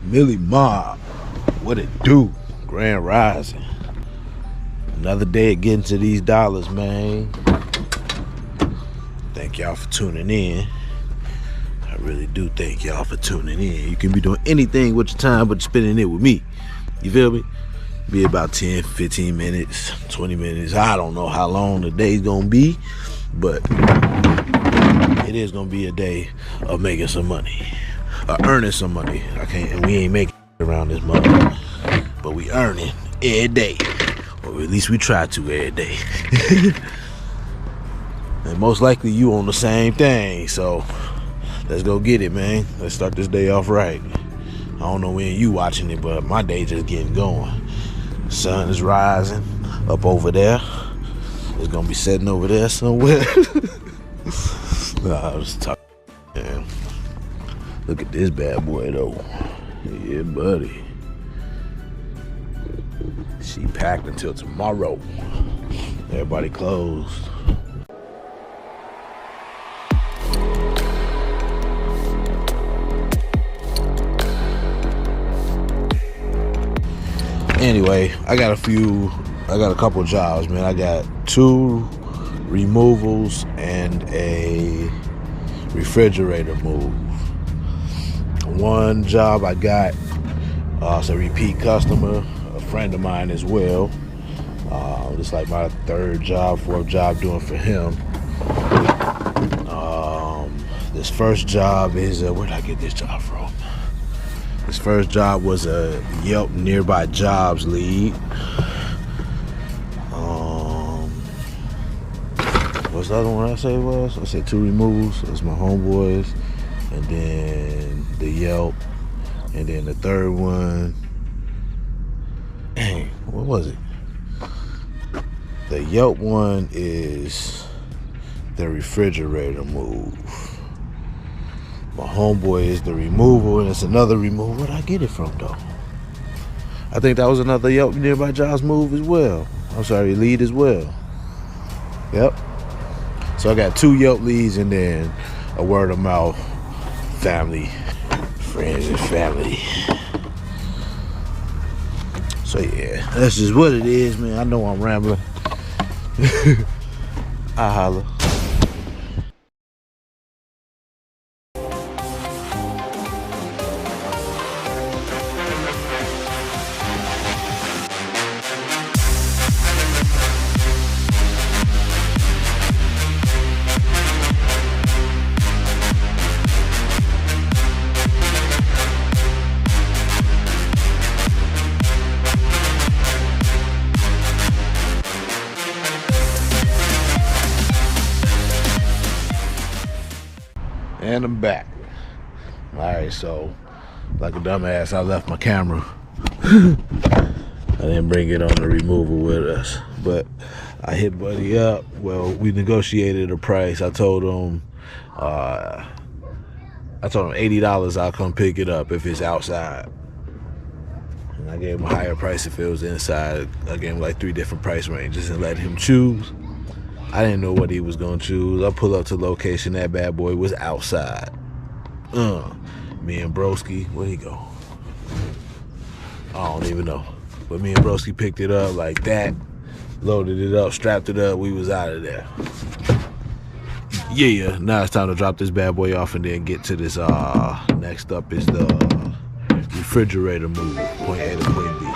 Milli Mob, what it do? Grand Rising. Another day of getting to these dollars, man. Thank y'all for tuning in. I really do thank y'all for tuning in. You can be doing anything with your time but spending it with me. You feel me? Be about 10, 15 minutes, 20 minutes. I don't know how long the day's gonna be, but it is gonna be a day of making some money. Earning some money. We ain't making around this mother, but we earning every day. Or at least we try to every day. And most likely you on the same thing, so let's go get it, man. Let's start this day off right. I don't know when you watching it, but my day just getting going. Sun is rising up over there. It's gonna be setting over there somewhere. Nah, I was talking, man. Look at this bad boy though. Yeah, buddy. She packed until tomorrow. Everybody closed. Anyway, I got a couple jobs, man. I got 2 removals and a refrigerator move. One job I got, it's a repeat customer, a friend of mine as well. It's like my 3rd job, 4th job doing for him. This first job is, where did I get this job from? This first job was a Yelp Nearby Jobs lead. What's the other one I say was? I said 2 removals. That's my homeboys. And then the Yelp. And then the 3rd one. Dang, what was it? The Yelp one is the refrigerator move. My homeboy is the removal, and it's another removal. Where'd I get it from, though? I think that was another Yelp Nearby Jobs move as well. I'm sorry, lead as well. Yep. So I got 2 Yelp leads and then a word of mouth family, friends and family. So yeah, that's just what it is, man. I know I'm rambling. I holla. And I'm back. Alright, so like a dumbass, I left my camera. I didn't bring it on the removal with us. But I hit Buddy up. Well, we negotiated a price. I told him $80 I'll come pick it up if it's outside. And I gave him a higher price if it was inside. I gave him like 3 different price ranges and let him choose. I didn't know what he was gonna choose. I pull up to the location, that bad boy was outside. Me and Broski, where'd he go? I don't even know. But me and Broski picked it up like that, loaded it up, strapped it up, we was out of there. Yeah, now it's time to drop this bad boy off and then get to this, next up is the refrigerator move, point A to point B.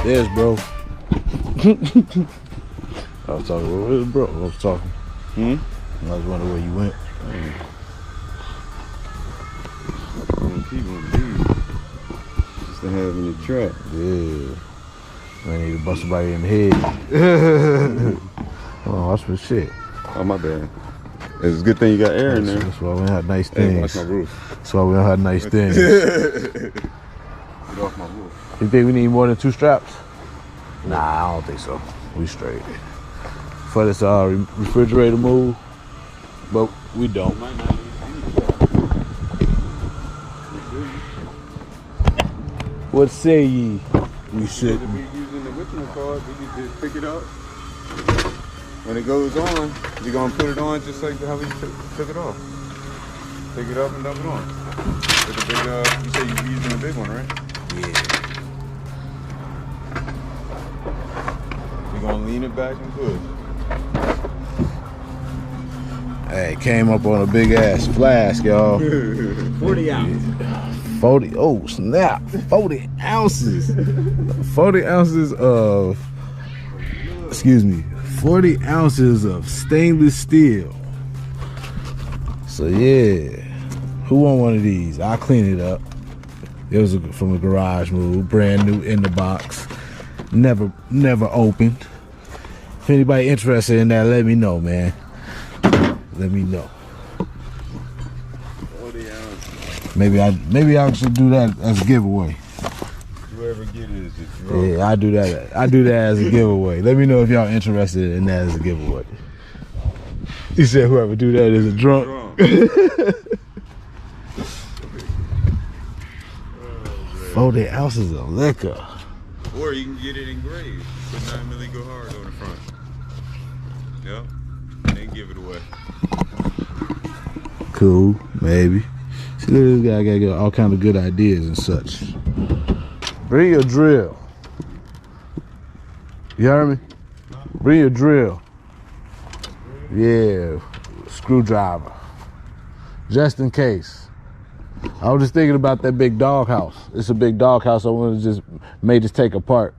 There's bro. I was talking, where's bro? I was talking. I was wondering where you went. People leave just to have in the trap. Yeah. I need to bust somebody in the head. Oh, watch my shit. Oh, my bad. It's a good thing you got air in there. That's why we don't have nice Hey, things. watch my roof. That's why we don't have nice things. Get off my roof. You think we need more than 2 straps? Nah, I don't think so. We straight. For this refrigerator move, but we don't. What say ye? We should. If we using the original card, we can just pick it up. When it goes on, you're gonna put it on just like how we took it off. Pick it up and dump it on. With the big, you say you're using the big one, right? Yeah. You're gonna lean it back and push. Hey, came up on a big ass flask, y'all. 40 ounce. 40, oh snap, 40 ounces. 40 ounces of, 40 ounces of stainless steel. So yeah, who want one of these? I'll clean it up. It was from a garage move, brand new in the box. Never opened. If anybody interested in that, let me know, man. Let me know. 40 ounces. Maybe I should do that as a giveaway. Whoever get it is just drunk. Yeah, I do that. I do that as a giveaway. Let me know if y'all interested in that as a giveaway. He said whoever do that is a drunk. 40 ounces of liquor. Or you can get it engraved. Put 9 Milli go hard on the front. Yep. And then give it away. Cool, maybe. See, look at this guy got all kind of good ideas and such. Bring your drill. You heard me? Bring your drill. Yeah, screwdriver. Just in case. I was just thinking about that big dog house. It's a big dog house. I want to just take apart.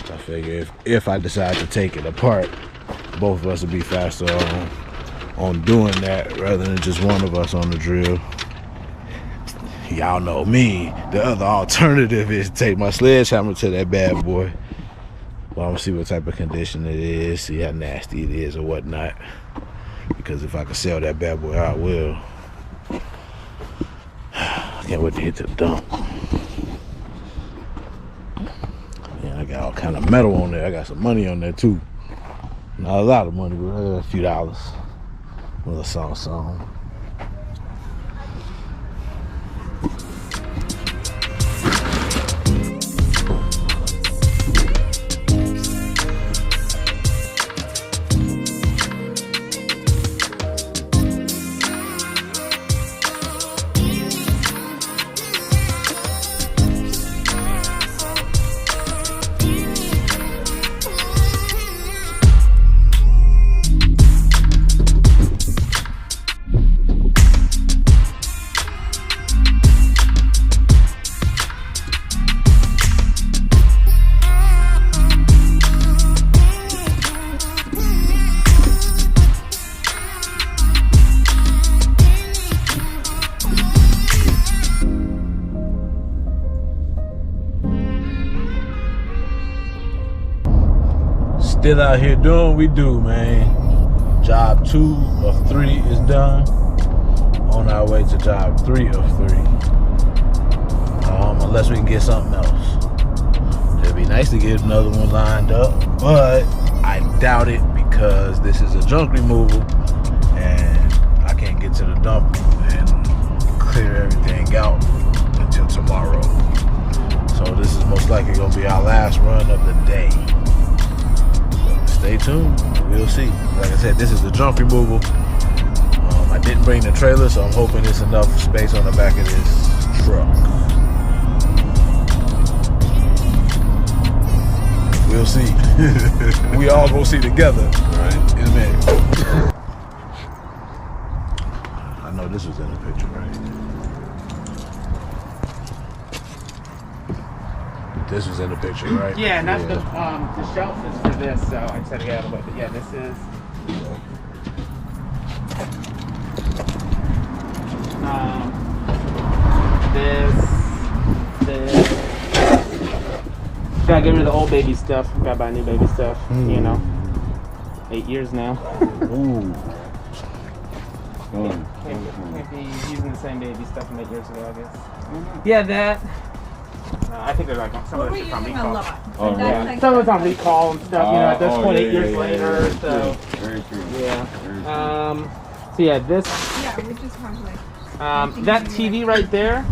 I figure if I decide to take it apart, both of us would be faster on doing that rather than just one of us on the drill. Y'all know me. The other alternative is to take my sledgehammer to that bad boy. Well, I'm gonna see what type of condition it is, see how nasty it is or whatnot. Because if I can sell that bad boy, I will. I can't wait to hit the dump. Yeah, I got all kind of metal on there. I got some money on there too. Not a lot of money, but a few dollars. A little song. Still out here doing what we do, man. Job 2 of 3 is done. On our way to job 3 of 3. Unless we can get something else. It'd be nice to get another one lined up, but I doubt it because this is a junk removal and I can't get to the dump and clear everything out until tomorrow. So this is most likely gonna be our last run of the day. Stay tuned, we'll see. Like I said, this is the junk removal. I didn't bring the trailer, so I'm hoping there's enough space on the back of this truck. We'll see. We all gonna see together, right? In a minute. I know this was in the picture, right? This was in the picture, right? Yeah, and that's the shelf is for this, so I said to get out of the way. But yeah, this is. This. Gotta get rid of the old baby stuff. Gotta buy new baby stuff. You know, 8 years now. Ooh. Can't be using the same baby stuff from 8 years ago, I guess. Yeah, that. I think they're like some of it's on recall. Oh, Yeah, right. some of it's on recall and stuff. You know, at this point, 8 years later. Very So true. Very true. yeah. Very true. So yeah, this. Yeah, we just have like. That TV right there.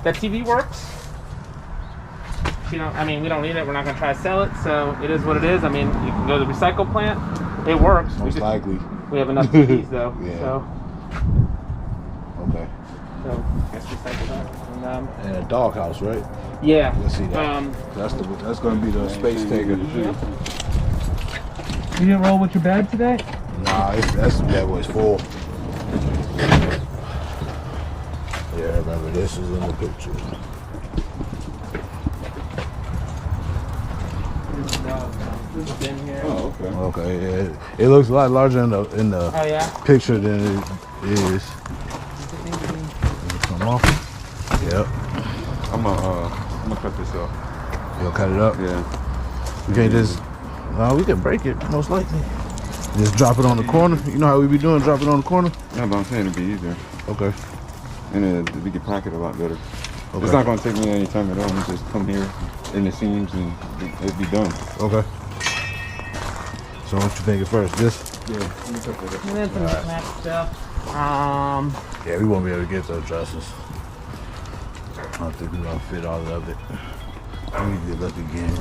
That TV works. You know, I mean, we don't need it. We're not gonna try to sell it, so it is what it is. I mean, you can go to the recycle plant. It works. Most likely. We have enough TVs though. Yeah. So. Okay. So I guess recycle that. And a doghouse, right? Yeah. Let's see that. That's gonna be the space taker. You didn't roll with your bed today? Nah, that boy's full. Yeah, remember this is in the picture. This is in here. Oh, okay. Okay, yeah. It looks a lot larger in the Oh yeah. picture than it is. Come off. Yep. I'm gonna cut this off. You'll cut it up. Yeah. We can't just. No, we can break it most likely. Just drop it on the corner. You know how we be doing? Drop it on the corner. Yeah, but I'm saying it'd be easier, Okay. and we can pack it a lot better. Okay. It's not gonna take me any time at all. I'm just come here in the seams and it'd be done. Okay. So what you thinking first? This? Yeah. Let me cut that up. And then some knick-knack stuff. Yeah, we won't be able to get those dresses. I don't think we're gonna fit all of it. Let me get lucky again.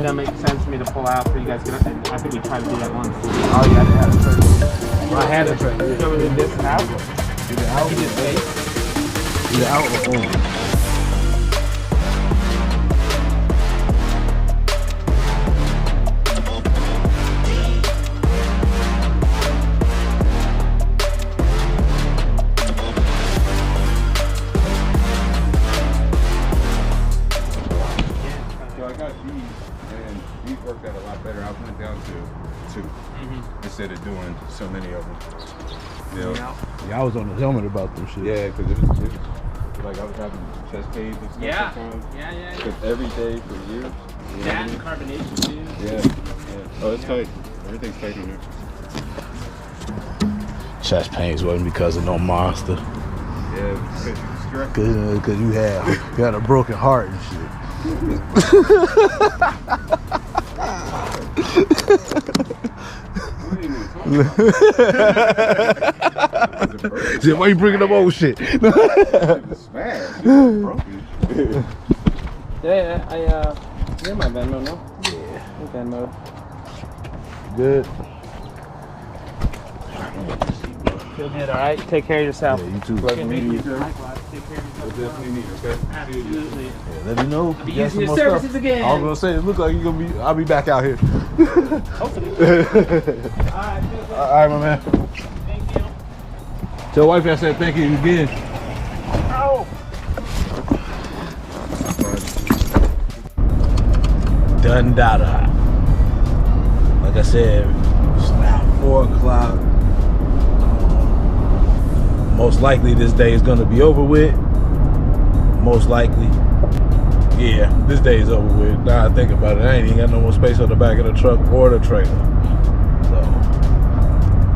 That makes sense to me to pull out so you guys can. I think we tried to do that once. Oh yeah, I had a trade. Well, I had a trade. So we did this out. Is it out? You did face. Is it out or over? So I got these, and these worked out a lot better. I went down to 2 instead of doing so many of them. Yeah. Yeah, I was on the helmet about this shit. Yeah, because it was like I was having chest pains and stuff sometimes. Yeah. Because every day for years. You know That what and carbonation too. I mean? Yeah. Oh, it's tight. Everything's tight in there. Chest pains wasn't because of no monster. Yeah, because you stress. Cause you had a broken heart and shit. Shit, why you bringing up old shit? It was smashed. It was broken. Yeah, you're my Venmo, no? Yeah. Venmo. Good. Feel good, alright? Take care of yourself. Yeah, you too. Pleasure meeting you, sir. Likewise. Take care of We'll yourself. definitely need, okay? Absolutely. Yeah, let me know. I'll be You got using some your more services stuff. again. I was gonna say, it look like you're gonna be. I'll be back out here. Hopefully. Alright, All right, my man. thank you. Tell wife I said thank you again. Oh! Done data. Like I said, it's now 4 o'clock. Most likely this day is gonna be over with. Most likely. Yeah, this day is over with. Now I think about it, I ain't even got no more space on the back of the truck or the trailer. So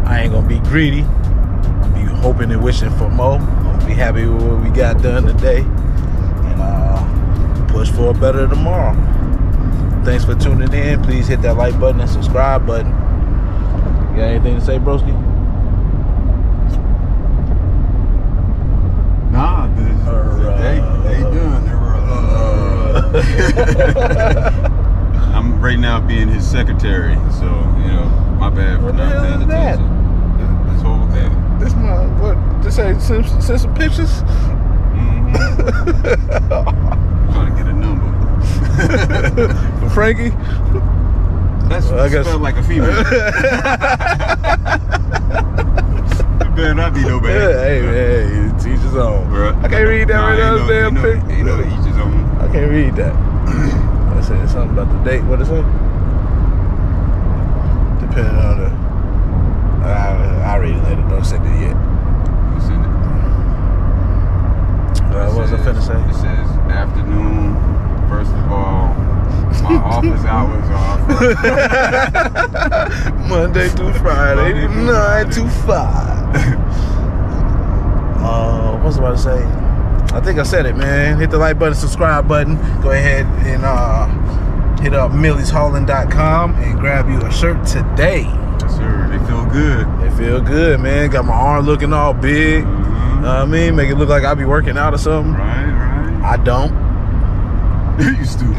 I ain't gonna be greedy. I'll be hoping and wishing for more. I'll be happy with what we got done today. And push for a better tomorrow. Thanks for tuning in. Please hit that like button and subscribe button. You got anything to say, broski? Nah, they done. I'm right now being his secretary, so you know, my bad for What the not hell paying is that? attention. This whole thing. This my what? This ain't send some pictures. Trying to get a number. For Frankie. That's Well, I guess- spelled like a female. It better not be no bad. Hey, teach his own. Bruh. I can't read that right now. Damn picture. You know, each his own. I can't read that. Let's said something about the date. What did it say? Depending on the. I'll read it later. Don't send it yet. You send it. What was I finna say? It says afternoon. First of all, my office hours are Monday through Friday, 9 to 5. What was I about to say? I think I said it, man. Hit the like button, subscribe button. Go ahead and hit up millishauling.com and grab you a shirt today. Yes, sir. They feel good. They feel good, man. Got my arm looking all big. Mm-hmm. Know what I mean? Make it look like I be working out or something. Right. I don't. You stupid.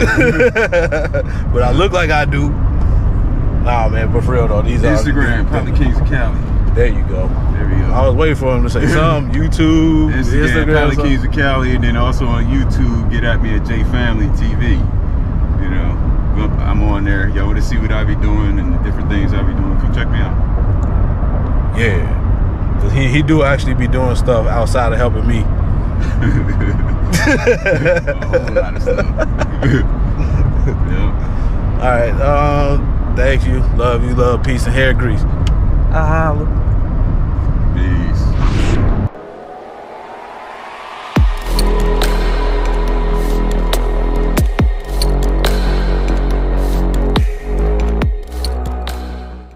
But I look like I do. Nah, man, but for real though, these Instagram, Papa Kings of Cali. There you go. There we go. I was waiting for him to say something. YouTube, Instagram, Papa Kings of Cali, and then also on YouTube, get at me at J Family TV. You know, I'm on there. Y'all want to see what I be doing and the different things I be doing? Come check me out. Yeah, cause he do actually be doing stuff outside of helping me. A whole lot of stuff. Yep. All right. Thank you. Love you. Love, peace, and hair grease. I holla.